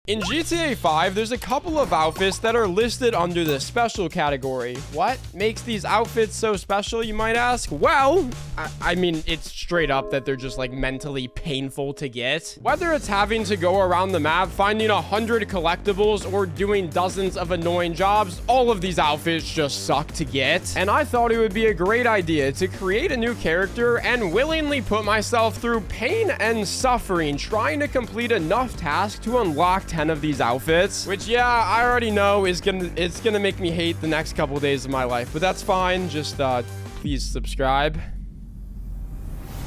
In GTA 5, there's a couple of outfits that are listed under the special category. What makes these outfits so special, you might ask? Well, I mean, it's straight up that they're just like mentally painful to get. Whether it's having to go around the map, finding 100 collectibles, or doing dozens of annoying jobs, all of these outfits just suck to get. And I thought it would be a great idea to create a new character and willingly put myself through pain and suffering trying to complete enough tasks to unlock 10 of these outfits, which, yeah, I already know it's gonna make me hate the next couple days of my life, but that's fine. Just please subscribe.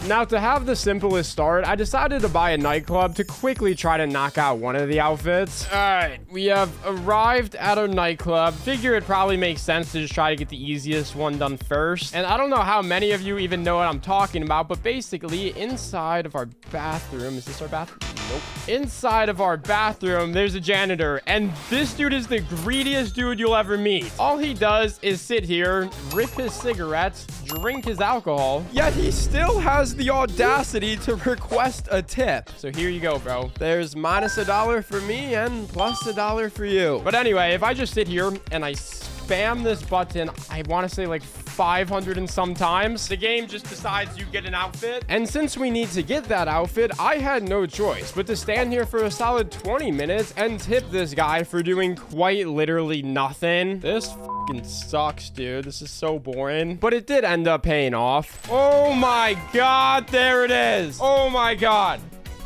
Now, to have the simplest start, I decided to buy a nightclub to quickly try to knock out one of the outfits. All right, we have arrived at a nightclub. Figure it probably makes sense to just try to get the easiest one done first. And I don't know how many of you even know what I'm talking about, but basically inside of our bathroom, is this our bathroom? Nope. Inside of our bathroom, there's a janitor, and this dude is the greediest dude you'll ever meet. All he does is sit here, rip his cigarettes, drink his alcohol, yet he still has the audacity to request a tip. So here you go, bro. There's minus $1 for me and plus $1 for you. But anyway, if I just sit here and I spam this button, I want to say like 500 and some times, the game just decides you get an outfit. And since we need to get that outfit, I had no choice but to stand here for a solid 20 minutes and tip this guy for doing quite literally nothing. This fucking sucks, dude. This is so boring. But it did end up paying off. Oh my god, there it is. Oh my god.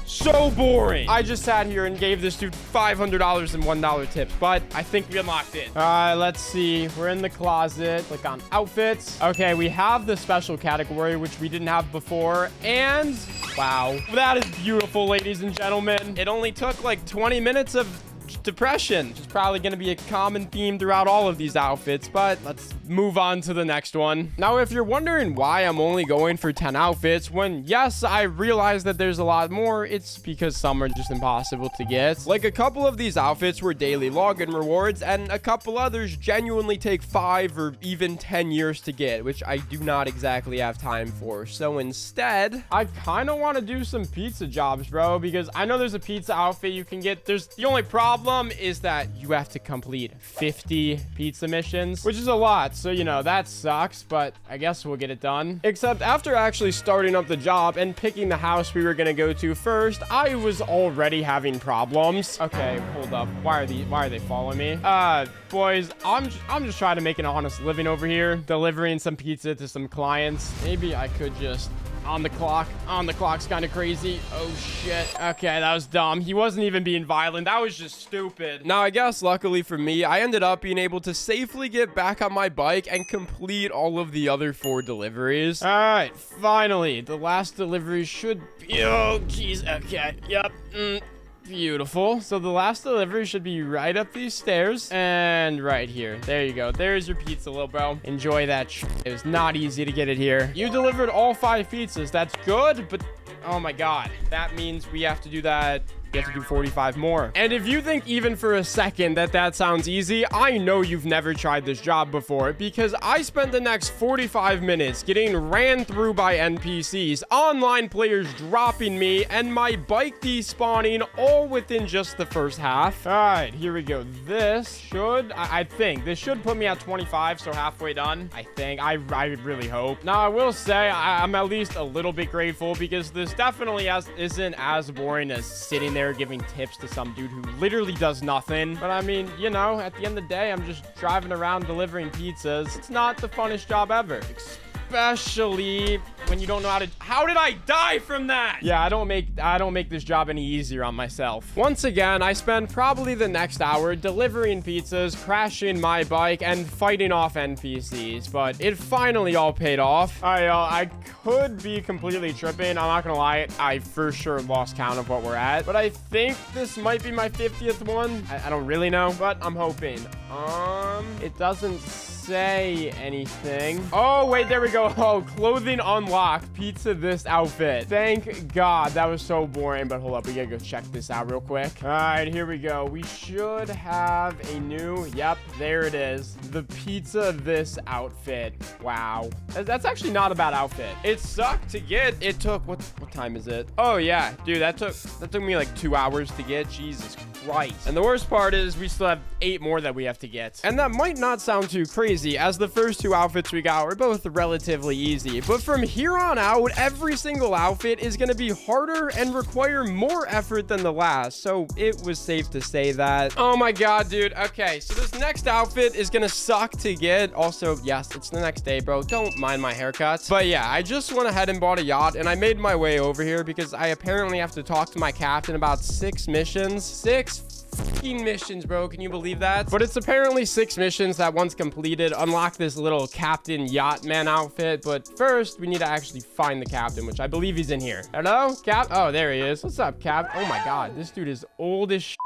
So boring. I just sat here and gave this dude $500 and $1 tips, but I think we unlocked it. All right, let's see. We're in the closet. Click on outfits. Okay, we have the special category, which we didn't have before. And wow, that is beautiful, ladies and gentlemen. It only took like 20 minutes of depression, which is probably going to be a common theme throughout all of these outfits, but let's move on to the next one. Now, if you're wondering why I'm only going for 10 outfits when, yes, I realize that there's a lot more, it's because some are just impossible to get. Like, a couple of these outfits were daily login rewards, and a couple others genuinely take 5 or even 10 years to get, which I do not exactly have time for. So instead, I kind of want to do some pizza jobs, bro, because I know there's a pizza outfit you can get. There's the only problem is that you have to complete 50 pizza missions, which is a lot. So, you know, that sucks, but I guess we'll get it done. Except after actually starting up the job and picking the house we were going to go to first, I was already having problems. Okay, hold up. Why are they following me? Boys, I'm just trying to make an honest living over here, delivering some pizza to some clients. Maybe I could just on the clock. On the clock's kind of crazy. Oh, shit. Okay, that was dumb. He wasn't even being violent. That was just stupid. Now, I guess luckily for me, I ended up being able to safely get back on my bike and complete all of the other 4 deliveries. All right, finally, the last delivery should be... Oh, jeez. Okay, yep. Beautiful. So the last delivery should be right up these stairs and right here. There you go. There's your pizza, little bro. Enjoy that. It was not easy to get it here. You delivered all 5 pizzas. That's good, but oh my god, that means we have to do that. You have to do 45 more. And if you think even for a second that sounds easy, I know you've never tried this job before, because I spent the next 45 minutes getting ran through by NPCs, online players dropping me, and my bike despawning all within just the first half. All right, here we go. This should, I think, this should put me at 25, so halfway done. I think. I really hope. Now, I will say I'm at least a little bit grateful, because this definitely isn't as boring as sitting there giving tips to some dude who literally does nothing. But I mean, you know, at the end of the day, I'm just driving around delivering pizzas. It's not the funnest job ever. Especially when you don't know how did I die from that? Yeah, I don't make this job any easier on myself. Once again, I spend probably the next hour delivering pizzas, crashing my bike, and fighting off NPCs, but it finally all paid off. All right, y'all, I could be completely tripping. I'm not gonna lie, I for sure lost count of what we're at, but I think this might be my 50th one. I don't really know, but I'm hoping. It doesn't say anything. Oh, wait, there we go. Oh, clothing unlocked. Pizza this outfit. Thank God. That was so boring, but hold up. We gotta go check this out real quick. All right, here we go. We should have a new, yep, there it is. The pizza this outfit. Wow. That's actually not a bad outfit. It sucked to get. It took, what time is it? Oh, yeah. Dude, that took me like 2 hours to get. Jesus Christ. And the worst part is we still have 8 more that we have to get. And that might not sound too crazy, as the first 2 outfits we got were both relatively easy. But from here on out, every single outfit is going to be harder and require more effort than the last. So it was safe to say that. Oh my god, dude. Okay, so this next outfit is going to suck to get. Also, yes, it's the next day, bro. Don't mind my haircut. But yeah, I just went ahead and bought a yacht, and I made my way over here because I apparently have to talk to my captain about 6 missions. 6 fucking missions, bro. Can you believe that? But it's apparently 6 missions that once completed unlock this little captain yacht man outfit. But first we need to actually find the captain, which I believe he's in here. Hello, Cap? Oh, there he is. What's up, Cap? Oh my god, this dude is old as shit.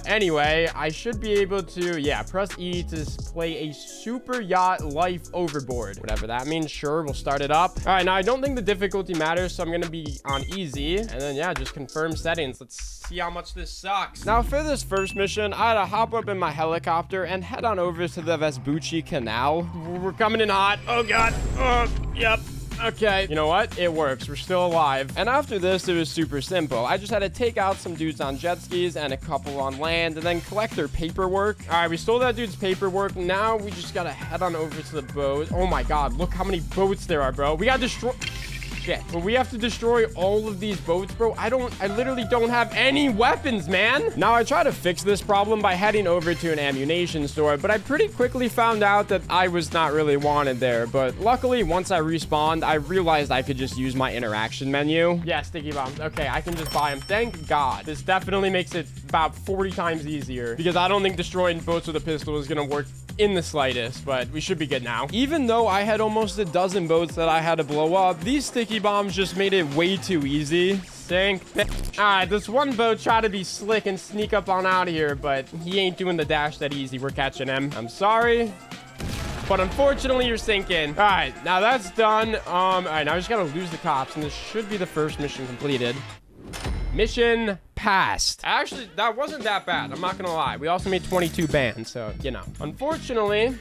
Anyway, I should be able to, yeah, press E to play a super yacht life overboard, whatever that means. Sure, we'll start it up. All right, now I don't think the difficulty matters, so I'm gonna be on easy, and then yeah, just confirm settings. Let's see how much this sucks. Now for this first mission, I had to hop up in my helicopter and head on over to the Vespucci Canal. We're coming in hot. Oh god. Oh, yep. Okay, you know what? It works. We're still alive. And after this, it was super simple. I just had to take out some dudes on jet skis and a couple on land and then collect their paperwork. All right, we stole that dude's paperwork. Now we just gotta head on over to the boat. Oh my god, look how many boats there are, bro. We gotta destroy... Shit. But we have to destroy all of these boats, bro. I literally don't have any weapons, man. Now, I try to fix this problem by heading over to an ammunition store, but I pretty quickly found out that I was not really wanted there. But luckily, once I respawned, I realized I could just use my interaction menu. Yeah, sticky bombs. Okay, I can just buy them. Thank God. This definitely makes it about 40 times easier because I don't think destroying boats with a pistol is gonna work in the slightest, but we should be good now. Even though I had almost a dozen boats that I had to blow up, these sticky bombs just made it way too easy. Sink. All right, this one boat tried to be slick and sneak up on out of here, but he ain't doing the dash that easy. We're catching him. I'm sorry, but unfortunately you're sinking. All right, now that's done. All right, now I just gotta lose the cops, and this should be the first mission completed. Mission passed. Actually, that wasn't that bad. I'm not gonna lie. We also made 22 bands, so, you know. Unfortunately,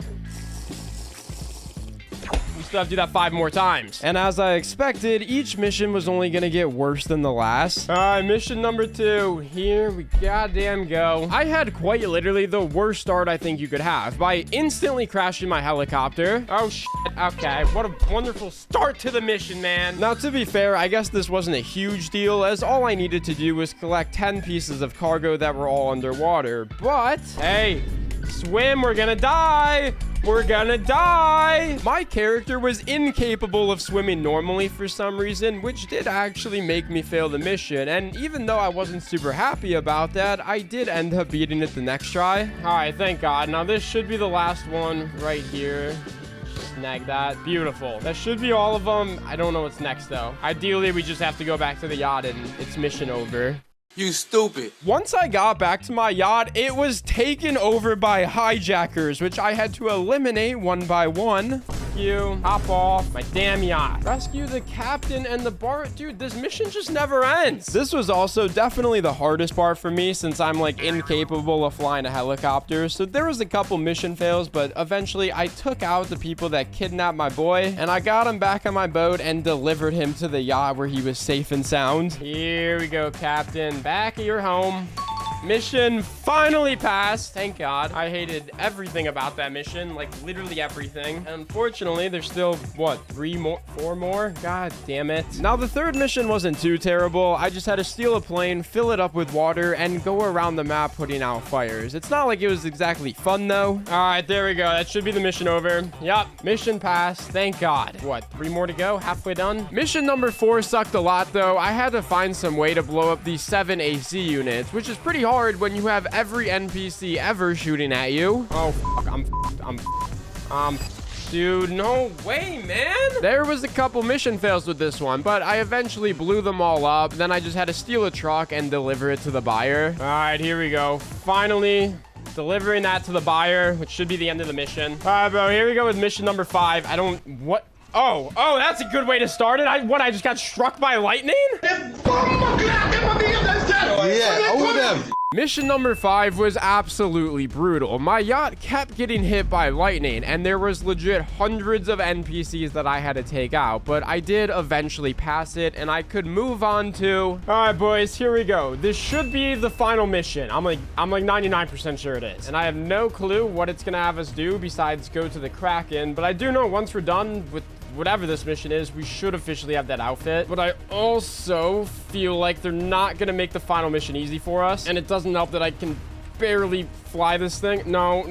we still have to do that 5 more times. And as I expected, each mission was only gonna get worse than the last. All right, mission number 2. Here we goddamn go. I had quite literally the worst start I think you could have by instantly crashing my helicopter. Oh, shit. Okay, what a wonderful start to the mission, man. Now, to be fair, I guess this wasn't a huge deal, as all I needed to do was collect 10 pieces of cargo that were all underwater. But, hey, swim, we're gonna die. We're gonna die. My character was incapable of swimming normally for some reason, which did actually make me fail the mission. And even though I wasn't super happy about that, I did end up beating it the next try. All right, thank God. Now this should be the last one right here. Snag that. Beautiful. That should be all of them. I don't know what's next, though. Ideally, we just have to go back to the yacht and it's mission over. You stupid. Once I got back to my yacht, it was taken over by hijackers, which I had to eliminate one by one. You hop off my damn yacht. Rescue the captain and the bar. Dude, this mission just never ends. This was also definitely the hardest part for me since I'm like incapable of flying a helicopter. So there was a couple mission fails, but eventually I took out the people that kidnapped my boy and I got him back on my boat and delivered him to the yacht where he was safe and sound. Here we go, Captain. Back at your home. Mission finally passed. Thank God. I hated everything about that mission, like literally everything. And unfortunately, there's still, what, 4 more? God damn it. Now, the third mission wasn't too terrible. I just had to steal a plane, fill it up with water, and go around the map putting out fires. It's not like it was exactly fun, though. All right, there we go. That should be the mission over. Yep, mission passed. Thank God. What, 3 more to go? Halfway done? Mission number 4 sucked a lot, though. I had to find some way to blow up these 7 AC units, which is pretty hard when you have every NPC ever shooting at you. Oh, fuck. Dude, no way, man. There was a couple mission fails with this one, but I eventually blew them all up. Then I just had to steal a truck and deliver it to the buyer. All right, here we go. Finally delivering that to the buyer, which should be the end of the mission. All right, bro, here we go with mission number 5. What? Oh, that's a good way to start it. I just got struck by lightning? Yeah, yeah. Over them. Mission number 5 was absolutely brutal. My yacht kept getting hit by lightning, and there was legit hundreds of NPCs that I had to take out, but I did eventually pass it, and I could move on to... All right, boys, here we go. This should be the final mission. I'm like 99% sure it is, and I have no clue what it's gonna have us do besides go to the Kraken, but I do know once we're done with whatever this mission is, we should officially have that outfit. But I also feel like they're not gonna make the final mission easy for us, and it doesn't help that I can barely fly this thing. No.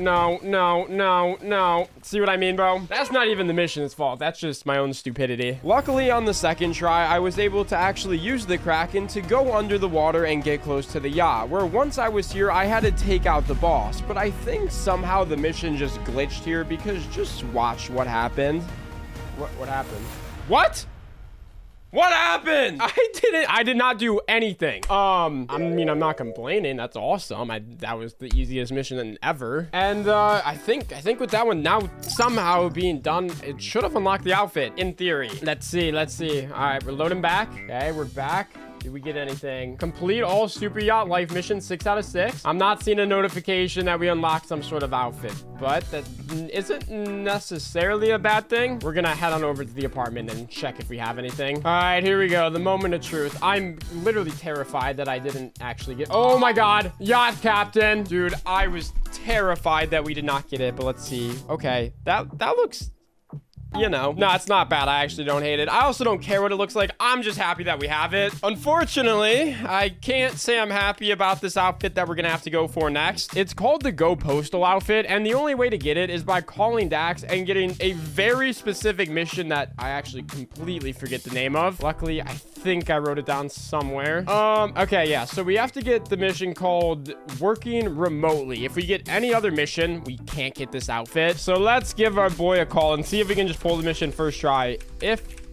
See what I mean, bro? That's not even the mission's fault. That's just my own stupidity. Luckily, on the second try, I was able to actually use the Kraken to go under the water and get close to the yacht, where once I was here, I had to take out the boss. But I think somehow the mission just glitched here, because just watch what happened. What happened? What? What happened? I did not do anything. I mean, I'm not complaining. That's awesome. That was the easiest mission ever. And I think with that one now somehow being done, it should have unlocked the outfit in theory. Let's see. All right, we're loading back. Okay, we're back. Did we get anything? Complete all super yacht life missions, 6 out of 6. I'm not seeing a notification that we unlocked some sort of outfit, but that isn't necessarily a bad thing. We're gonna head on over to the apartment and check if we have anything. All right, here we go. The moment of truth. I'm literally terrified that I didn't actually get... Oh my God, yacht captain. Dude, I was terrified that we did not get it, but let's see. Okay, that looks... You know, no, it's not bad. I actually don't hate it. I also don't care what it looks like. I'm just happy that we have it. Unfortunately, I can't say I'm happy about this outfit that we're gonna have to go for next. It's called the Go Postal outfit, and the only way to get it is by calling Dax and getting a very specific mission that I actually completely forget the name of. Luckily, I think I wrote it down somewhere. Okay, yeah, so we have to get the mission called Working Remotely. If we get any other mission, we can't get this outfit. So let's give our boy a call and see if we can just pull the mission first try.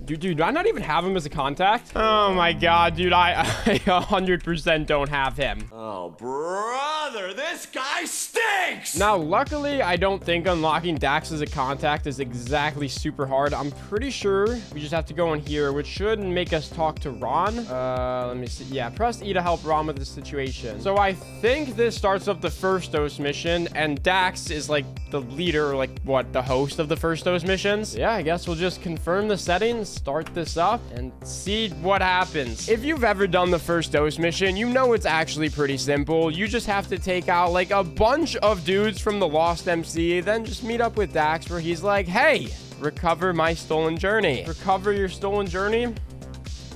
Dude, do I not even have him as a contact? Oh my God, dude, I 100% don't have him. Oh, brother, this guy stinks! Now, luckily, I don't think unlocking Dax as a contact is exactly super hard. I'm pretty sure we just have to go in here, which should make us talk to Ron. Let me see. Yeah, press E to help Ron with the situation. So I think this starts up the first dose mission, and Dax is like the leader, like what, the host of the first dose missions. Yeah, I guess we'll just confirm the settings, start this up, and see what happens. If you've ever done the first dose mission, you know it's actually pretty simple. You just have to take out like a bunch of dudes from the Lost MC, then just meet up with Dax where he's like, hey, recover my stolen journey. Recover your stolen journey?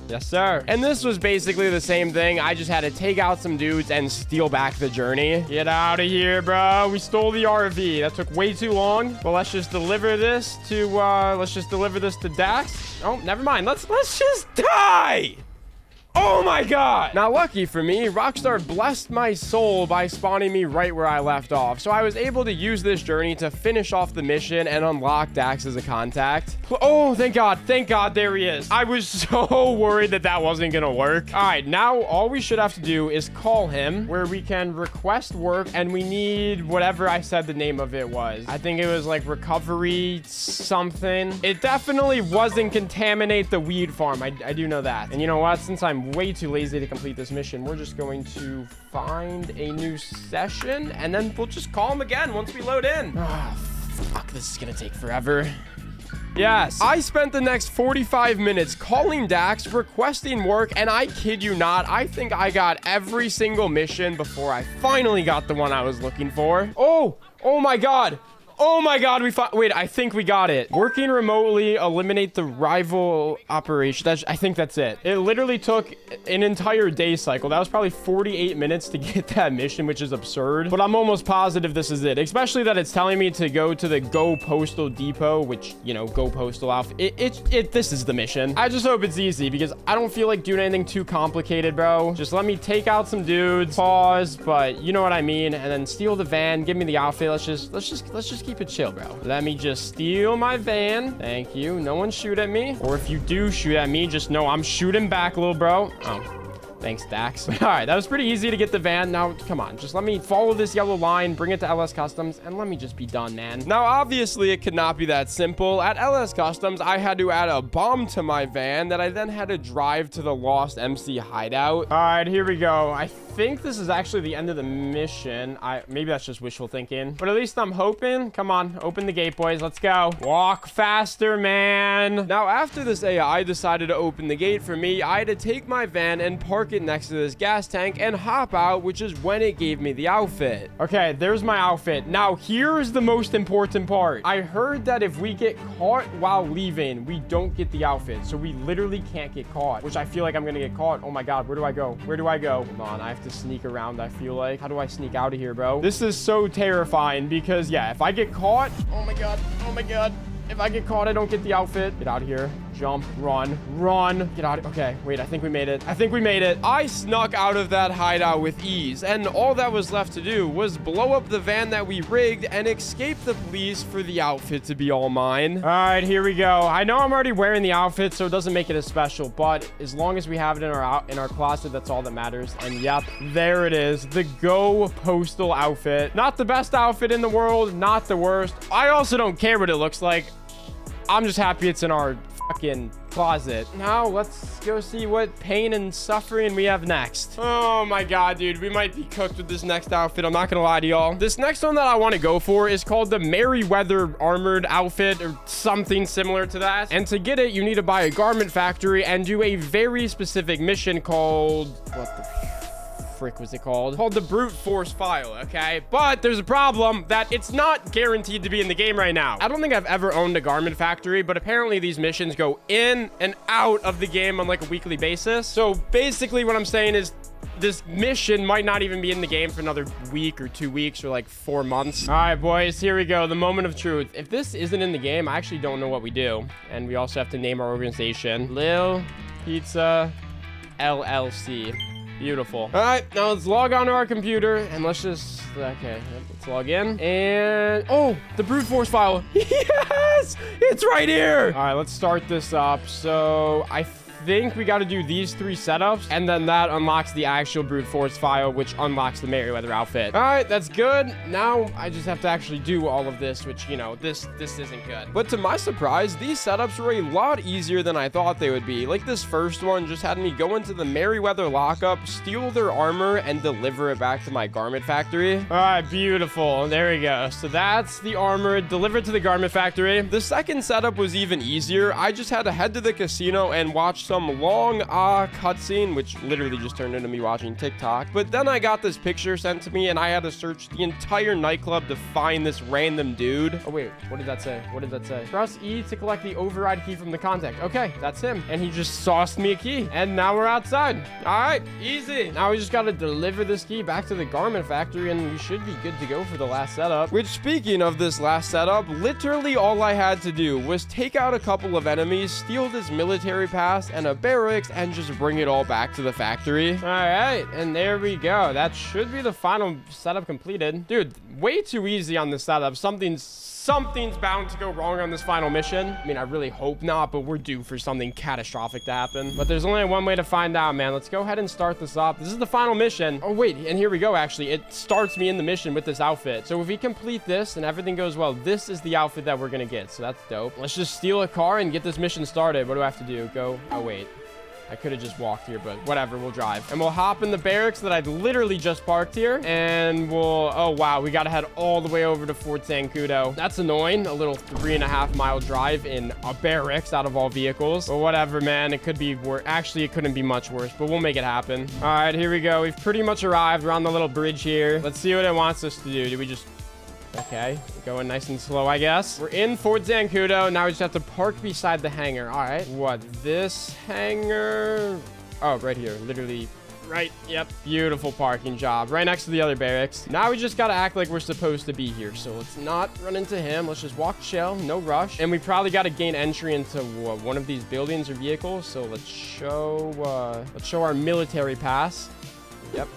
Yes, sir. And this was basically the same thing. I just had to take out some dudes and steal back the journey. Get out of here, bro. We stole the RV. That took way too long. Well, let's just deliver this to Dax. Oh, never mind. Let's just die. Oh my God. Now, lucky for me, Rockstar blessed my soul by spawning me right where I left off. So I was able to use this journey to finish off the mission and unlock Dax as a contact. Oh, thank God. Thank God. There he is. I was so worried that wasn't going to work. All right. Now, all we should have to do is call him where we can request work, and we need whatever I said the name of it was. I think it was like recovery something. It definitely wasn't contaminate the weed farm. I do know that. And you know what? Since I'm way too lazy to complete this mission, we're just going to find a new session, and then we'll just call him again once we load in. Oh, fuck, this is gonna take forever. Yes, I spent the next 45 minutes calling Dax, requesting work, and I kid you not, I think I got every single mission before I finally got the one I was looking for. Oh my God. Oh my God, wait, I think we got it. Working remotely, eliminate the rival operation. I think that's it. It literally took an entire day cycle. That was probably 48 minutes to get that mission, which is absurd. But I'm almost positive this is it, especially that it's telling me to go to the Go Postal Depot, which, you know, Go Postal outfit. This is the mission. I just hope it's easy because I don't feel like doing anything too complicated, bro. Just let me take out some dudes, pause, but you know what I mean, and then steal the van, give me the outfit. Let's just keep it chill, bro. Let me just steal my van. Thank you. No one shoot at me. Or if you do shoot at me, just know I'm shooting back, little bro. Oh, thanks, Dax. All right, that was pretty easy to get the van. Now, come on. Just let me follow this yellow line, bring it to LS Customs, and let me just be done, man. Now, obviously, it could not be that simple. At LS Customs, I had to add a bomb to my van that I then had to drive to the Lost MC hideout. All right, here we go. I think this is actually the end of the mission. Maybe that's just wishful thinking, but at least I'm hoping. Come on, open the gate, boys. Let's go. Walk faster, man. Now, after this AI decided to open the gate for me, I had to take my van and park it next to this gas tank and hop out, which is when it gave me the outfit. Okay, there's my outfit. Now, here's the most important part. I heard that if we get caught while leaving, we don't get the outfit. So we literally can't get caught, which I feel like I'm gonna get caught. Oh my God, where do I go? Where do I go? Hold on, I have to sneak around, I feel like. How do I sneak out of here, bro? This is so terrifying because, yeah, if I get caught, oh my God, oh my God. If I get caught, I don't get the outfit. Get out of here. Jump, run, run. Get out. Okay, wait, I think we made it. I think we made it. I snuck out of that hideout with ease, and all that was left to do was blow up the van that we rigged and escape the police for the outfit to be all mine. All right, here we go. I know I'm already wearing the outfit, so it doesn't make it as special, but as long as we have it in our closet, that's all that matters. And yep, there it is. The Go Postal outfit. Not the best outfit in the world, not the worst. I also don't care what it looks like. I'm just happy it's in our fucking closet. Now let's go see what pain and suffering we have next. Oh my God, dude, we might be cooked with this next outfit. I'm not gonna lie to y'all. This next one that I want to go for is called the Merryweather armored outfit or something similar to that. And to get it, you need to buy a garment factory and do a very specific mission called what the frick was it called? Called the brute force file, okay? But there's a problem that it's not guaranteed to be in the game right now. I don't think I've ever owned a garment factory, but apparently these missions go in and out of the game on like a weekly basis. So basically what I'm saying is this mission might not even be in the game for another week or 2 weeks or like 4 months. All right, boys, here we go. The moment of truth. If this isn't in the game, I actually don't know what we do. And we also have to name our organization. Lil Pizza LLC. Beautiful. All right, now let's log on to our computer and let's just, okay, let's log in. And, oh, the brute force file. Yes, it's right here. All right, let's start this up. So I think we got to do these 3 setups, and then that unlocks the actual brute force file, which unlocks the Merryweather outfit. All right, that's good. Now I just have to actually do all of this, which, you know, this isn't good. But to my surprise, these setups were a lot easier than I thought they would be. Like this first one just had me go into the Merryweather lockup, steal their armor, and deliver it back to my garment factory. All right, beautiful. There we go. So that's the armor delivered to the garment factory. The second setup was even easier. I just had to head to the casino and watch some long cutscene, which literally just turned into me watching TikTok. But then I got this picture sent to me and I had to search the entire nightclub to find this random dude. Oh wait, what did that say? What did that say? Press E to collect the override key from the contact. Okay, that's him. And he just sauced me a key. And now we're outside. All right, easy. Now we just got to deliver this key back to the garment factory and we should be good to go for the last setup. Which, speaking of this last setup, literally all I had to do was take out a couple of enemies, steal this military pass and a barracks, and just bring it all back to the factory. All right, and there we go. That should be the final setup completed. Dude, way too easy on this setup. Something's bound to go wrong on this final mission. I mean, I really hope not, but we're due for something catastrophic to happen. But there's only one way to find out, man. Let's go ahead and start this up. This is the final mission. Oh, wait, and here we go, actually. It starts me in the mission with this outfit. So if we complete this and everything goes well, this is the outfit that we're gonna get. So that's dope. Let's just steal a car and get this mission started. What do I have to do? Go. Oh, wait. I could have just walked here, but whatever, we'll drive. And we'll hop in the barracks that I'd literally just parked here. And we'll, oh wow, we gotta head all the way over to Fort Zancudo. That's annoying, a little 3.5 mile drive in a barracks out of all vehicles. But whatever, man, it could be worse. Actually, it couldn't be much worse, but we'll make it happen. All right, here we go. We've pretty much arrived. We're on the little bridge here. Let's see what it wants us to do. Do we just... Okay, going nice and slow, I guess. We're in Fort Zancudo. Now we just have to park beside the hangar. All right. What? This hangar? Oh, right here. Literally right. Yep. Beautiful parking job. Right next to the other barracks. Now we just got to act like we're supposed to be here. So let's not run into him. Let's just walk chill. No rush. And we probably got to gain entry into one of these buildings or vehicles. So let's show our military pass. Yep.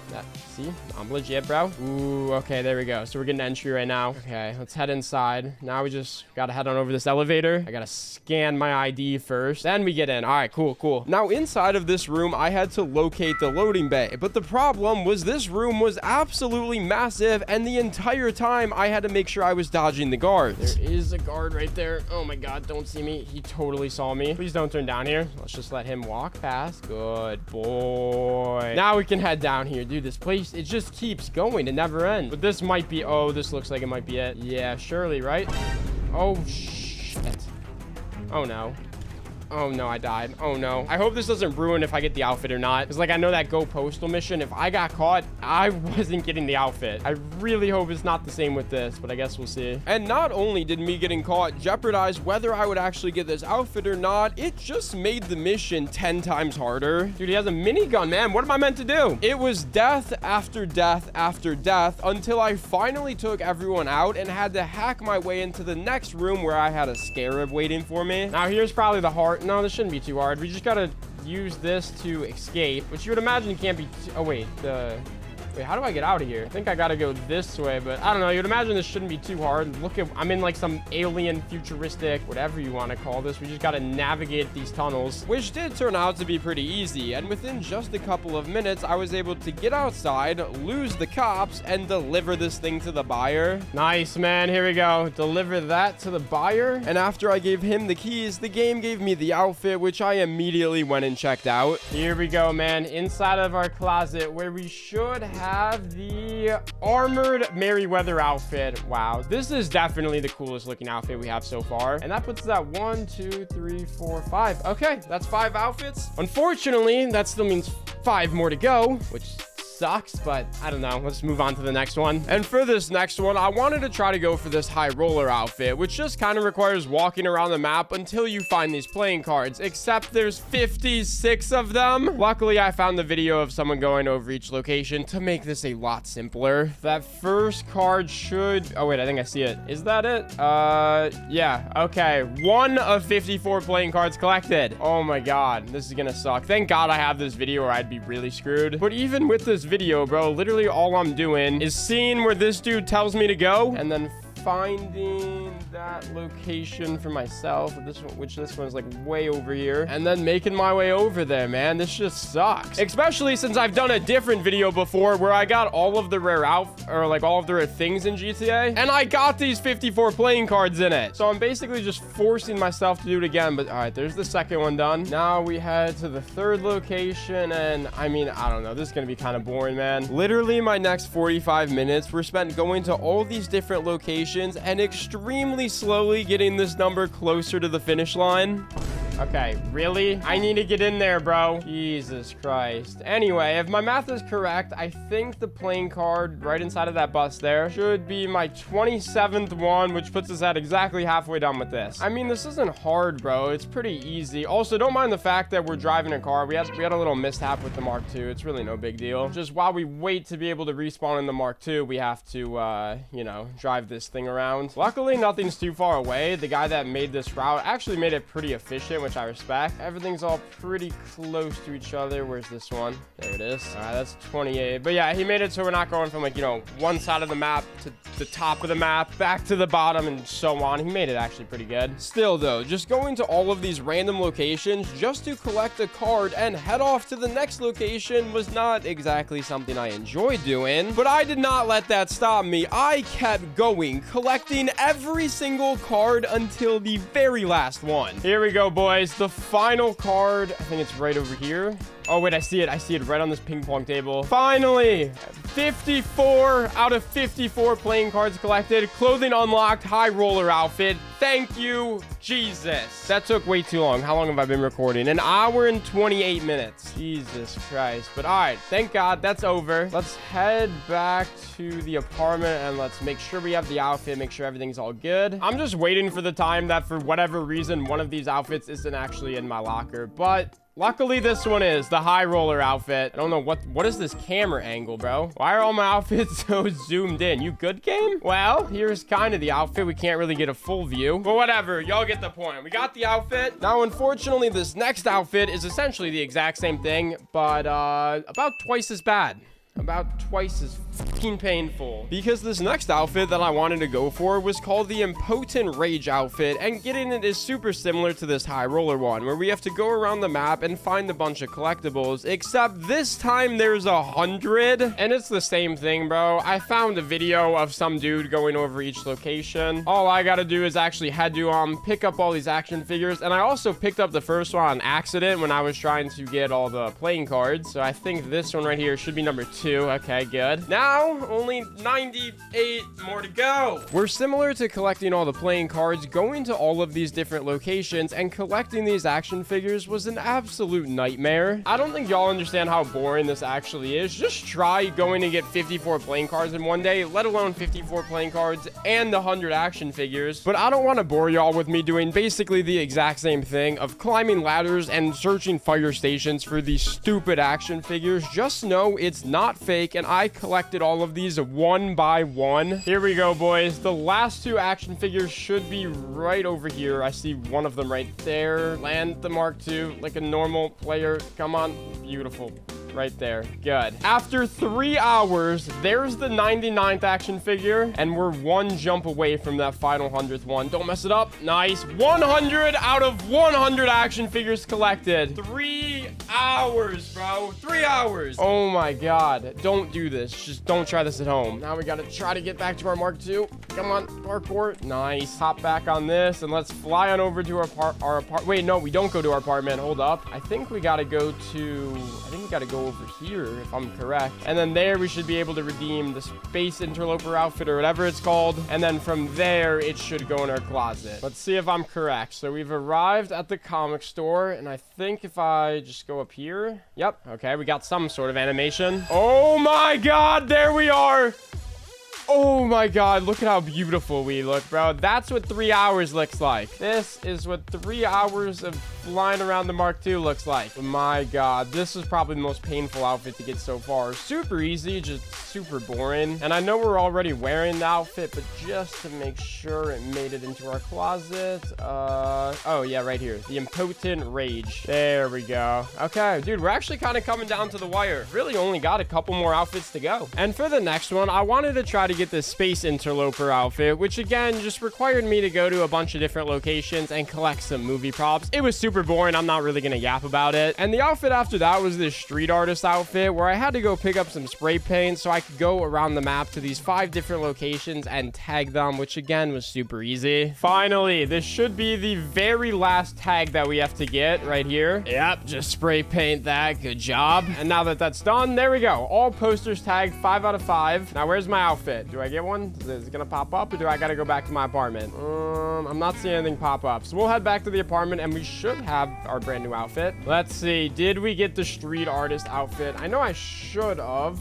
easy. I'm legit, bro. Ooh, okay, there we go. So we're getting entry right now. Okay, let's head inside. Now we just gotta head on over this elevator. I gotta scan my ID first. Then we get in. All right, cool, cool. Now inside of this room, I had to locate the loading bay. But the problem was this room was absolutely massive. And the entire time, I had to make sure I was dodging the guards. There is a guard right there. Oh my God, don't see me. He totally saw me. Please don't turn down here. Let's just let him walk past. Good boy. Now we can head down here. Dude, this place, it just keeps going. It never ends. But this might be, oh, this looks like it might be it. Yeah, surely, right? Oh, shit. Oh, no. Oh, no, I died. Oh, no. I hope this doesn't ruin if I get the outfit or not. Because, like, I know that Go Postal mission. If I got caught, I wasn't getting the outfit. I really hope it's not the same with this, but I guess we'll see. And not only did me getting caught jeopardize whether I would actually get this outfit or not, it just made the mission 10 times harder. Dude, he has a minigun, man. What am I meant to do? It was death after death after death until I finally took everyone out and had to hack my way into the next room where I had a scarab waiting for me. Now, here's probably the hard... No, this shouldn't be too hard. We just gotta use this to escape, which you would imagine can't be... Oh, wait. Wait, how do I get out of here? I think I gotta go this way, but I don't know. You'd imagine this shouldn't be too hard. Look at... I'm in like some alien, futuristic, whatever you want to call this. We just gotta navigate these tunnels, which did turn out to be pretty easy. And within just a couple of minutes, I was able to get outside, lose the cops, and deliver this thing to the buyer. Nice, man. Here we go. Deliver that to the buyer. And after I gave him the keys, the game gave me the outfit, which I immediately went and checked out. Here we go, man. Inside of our closet, where we should have the armored Merryweather outfit. Wow, this is definitely the coolest looking outfit we have so far. And that puts us at 1, 2, 3, 4, 5. Okay, that's 5 outfits. Unfortunately, that still means 5 more to go, which sucks, but I don't know. Let's move on to the next one. And for this next one, I wanted to try to go for this high roller outfit, which just kind of requires walking around the map until you find these playing cards, except there's 56 of them. Luckily, I found the video of someone going over each location to make this a lot simpler. That first card should... Oh, wait, I think I see it. Is that it? Yeah. Okay. 1 of 54 playing cards collected. Oh my God. This is gonna suck. Thank God I have this video or I'd be really screwed. But even with this video, bro, literally all I'm doing is seeing where this dude tells me to go and then finding that location for myself, this one, which this one's like way over here, and then making my way over there, man. This just sucks, especially since I've done a different video before where I got all of the rare all of the rare things in GTA, and I got these 54 playing cards in it. So I'm basically just forcing myself to do it again. But all right, there's the second one done. Now we head to the third location, and I mean, I don't know, this is gonna be kind of boring, man. Literally my next 45 minutes were spent going to all these different locations and extremely slowly getting this number closer to the finish line. Okay, really? I need to get in there, bro. Jesus Christ. Anyway, if my math is correct, I think the playing card right inside of that bus there should be my 27th one, which puts us at exactly halfway done with this. I mean, this isn't hard, bro. It's pretty easy. Also, don't mind the fact that we're driving a car. We had a little mishap with the Mark II. It's really no big deal. Just while we wait to be able to respawn in the Mark II, we have to, you know, drive this thing around. Luckily, nothing's too far away. The guy that made this route actually made it pretty efficient, which I respect. Everything's all pretty close to each other. Where's this one? There it is. All right, that's 28. But yeah, he made it so we're not going from, like, you know, one side of the map to the top of the map, back to the bottom, and so on. He made it actually pretty good. Still, though, just going to all of these random locations just to collect a card and head off to the next location was not exactly something I enjoyed doing, but I did not let that stop me. I kept going, collecting every single card until the very last one. Here we go, boys. The final card, I think it's right over here. Oh, wait, I see it. I see it right on this ping pong table. Finally, 54 out of 54 playing cards collected. Clothing unlocked, high roller outfit. Thank you, Jesus. That took way too long. How long have I been recording? 1 hour and 28 minutes. Jesus Christ. But all right, thank God that's over. Let's head back to the apartment and let's make sure we have the outfit, make sure everything's all good. I'm just waiting for the time that for whatever reason, one of these outfits isn't actually in my locker, but luckily this one is the high roller outfit. I don't know what is this camera angle, bro? Why are all my outfits so zoomed in? You good, game? Well, here's kind of the outfit. We can't really get a full view, but whatever, y'all get the point. We got the outfit. Now, unfortunately, this next outfit is essentially the exact same thing, but about twice as bad. about twice as fucking painful. Because this next outfit that I wanted to go for was called the Impotent Rage outfit, and getting it is super similar to this High Roller one, where we have to go around the map and find a bunch of collectibles, except this time there's 100, and it's the same thing, bro. I found a video of some dude going over each location. All I gotta do is actually head to pick up all these action figures, and I also picked up the first one on accident when I was trying to get all the playing cards, so I think this one right here should be number 2. Okay, good. Now, only 98 more to go. We're similar to collecting all the playing cards. Going to all of these different locations and collecting these action figures was an absolute nightmare. I don't think y'all understand how boring this actually is. Just try going to get 54 playing cards in one day, let alone 54 playing cards and 100 action figures. But I don't want to bore y'all with me doing basically the exact same thing of climbing ladders and searching fire stations for these stupid action figures. Just know it's not fake, and I collected all of these one by one. Here we go, boys. The last 2 action figures should be right over here. I see one of them right there. Land the Mark II like a normal player. Come on. Beautiful. Right there. Good. After 3 hours, there's the 99th action figure, and we're 1 jump away from that final 100th one. Don't mess it up. Nice. 100 out of 100 action figures collected. 3 hours, bro. 3 hours. Oh my god. Don't do this. Just don't try this at home. Now we gotta try to get back to our Mark II. Come on. Parkour. Nice. Hop back on this, and let's fly on over to our apartment. Wait, no, we don't go to our apartment. Hold up. I think we gotta go over here, if I'm correct. And then there we should be able to redeem the Space Interloper outfit or whatever it's called. And then from there, it should go in our closet. Let's see if I'm correct. So we've arrived at the comic store, and I think if I just go up here. Yep. Okay, we got some sort of animation. Oh my god, there we are. Oh my god, look at how beautiful we look, bro. That's what 3 hours looks like. This is what 3 hours of flying around the Mark II looks like. Oh my god, this is probably the most painful outfit to get so far. Super easy, just super boring. And I know we're already wearing the outfit, but just to make sure it made it into our closet. Oh yeah, right here. The Impotent Rage. There we go. Okay, dude, we're actually kind of coming down to the wire. Really only got a couple more outfits to go. And for the next one, I wanted to try to get this Space Interloper outfit, which again just required me to go to a bunch of different locations and collect some movie props. It was super boring. I'm not really gonna yap about it. And the outfit after that was this Street Artist outfit, where I had to go pick up some spray paint so I could go around the map to these 5 different locations and tag them, which again was super easy. Finally, this should be the very last tag that we have to get right here. Yep, just spray paint that. Good job. And now that that's done, there we go. All posters tagged 5 out of 5. Now where's my outfit? Do I get one? Is it gonna pop up, or do I gotta go back to my apartment? I'm not seeing anything pop up. So we'll head back to the apartment, and we should have our brand new outfit. Let's see. Did we get the Street Artist outfit? I know I should have.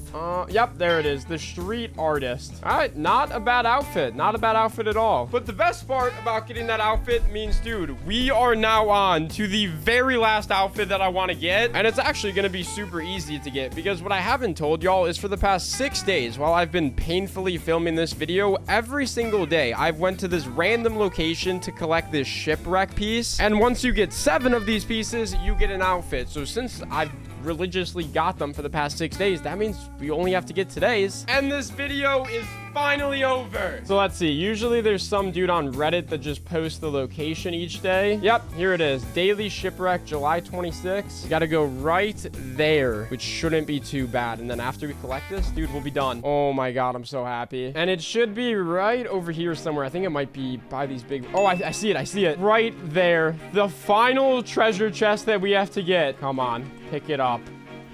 Yep, there it is. The Street Artist. All right, not a bad outfit. Not a bad outfit at all. But the best part about getting that outfit means, dude, we are now on to the very last outfit that I want to get. And it's actually gonna be super easy to get, because what I haven't told y'all is for the past 6 days, while I've been painfully filming this video, every single day I've went to this random location to collect this shipwreck piece, and once you get 7 of these pieces, you get an outfit. So since I've religiously got them for the past 6 days, that means we only have to get today's, and this video is finally over. So let's see. Usually there's some dude on Reddit that just posts the location each day. Yep, here it is. Daily Shipwreck, July 26th. You gotta go right there, which shouldn't be too bad. And then after we collect this, dude, we'll be done. Oh my god, I'm so happy. And it should be right over here somewhere. I think it might be by these big... Oh, I see it. I see it. Right there. The final treasure chest that we have to get. Come on. Pick it up.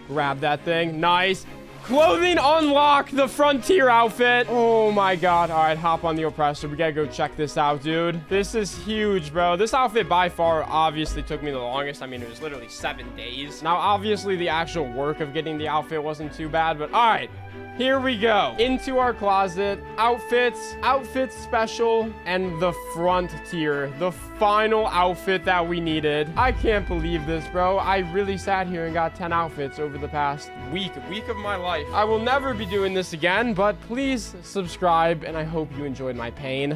Grab that thing. Nice. Clothing unlock, the Frontier outfit. Oh my god. All right, hop on the oppressor. We gotta go check this out, dude. This is huge, bro. This outfit by far obviously took me the longest. I mean, it was literally 7 days. Now, obviously, the actual work of getting the outfit wasn't too bad, but all right. Here we go. Into our closet. Outfits, outfit special, and the Frontier. The final outfit that we needed. I can't believe this, bro. I really sat here and got 10 outfits over the past week of my life. I will never be doing this again, but please subscribe, and I hope you enjoyed my pain.